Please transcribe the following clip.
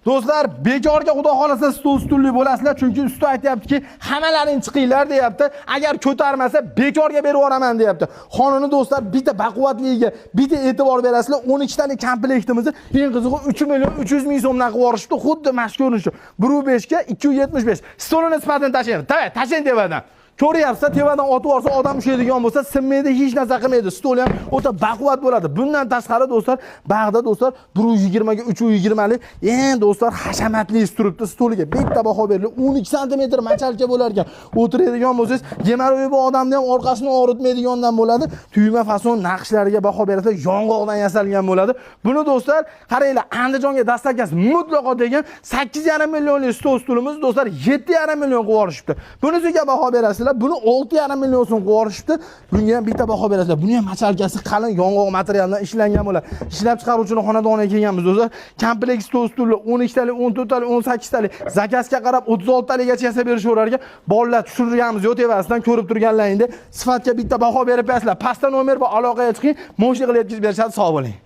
Do'stlar, bekorga xudo xolasa stulli bo'lasizlar, chunki usta aytayaptiki, hammalaring chiqinglar deyapti. Agar ko'tarmasa bekorga berib yuboraman deyapti. Xonani do'stlar, bitta baquvvatligiga bitta e'tibor berasizlar. 12 talik komplektimizni eng qizig'i 3 million 300 ming so'mdan qilib yuborishdi. Xuddi mashq ko'rinishi. 1.5 ga 275. Stolini sifatini tashlaymiz. Davay, tashlang devadan. Ko'ryapsiz, tevadan otib olsa odam ushlaydigan bo'lsa, sinmaydi, hech narsa qilmaydi. Stol ham o'ta baquvvat bo'ladi. Bundan tashqari do'stlar, bag'da do'stlar 120 ga 320 lik eng do'stlar hashamatli turibdi stoliga. Bitta baho berildi. 12 sm machalka bo'lar ekan. O'tiradigan bo'lsangiz, yemaroyi bu odamni ham orqasini og'ritmaydigandan bo'ladi. Tugma fason naqshlariga baho bersa, yong'oqdan yasalgan bo'ladi. Buni do'stlar, qaranglar, Andijonga dastakas mutlaqo degan 8,5 millionlik stolimiz do'stlar 7,5 million qilib yuborishibdi. Bunisiga baho berasiz. Buni 6,5 million so'm qilib yuborishibdi. Bunga ham bitta baho berasizlar. Buni ham machalkasi qalin yong'oq materialdan ishlangan bo'ladi. Ishlab chiqaruvchini xonadoniga kelganmiz do'stlar. Kompleks stollar 12 talik, 14 talik, 18 talik, zakazga qarab 36 talikgacha yasab berishaverar ekan. Bolalar tushirganmiz yo'q tevasidan ko'rib turganlaringda sifatga bitta baho berib bersizlar. Pastda nomer bor, aloqaga chiqing, mo'shiq qilib yetkazib berishadi. Sog' bo'ling.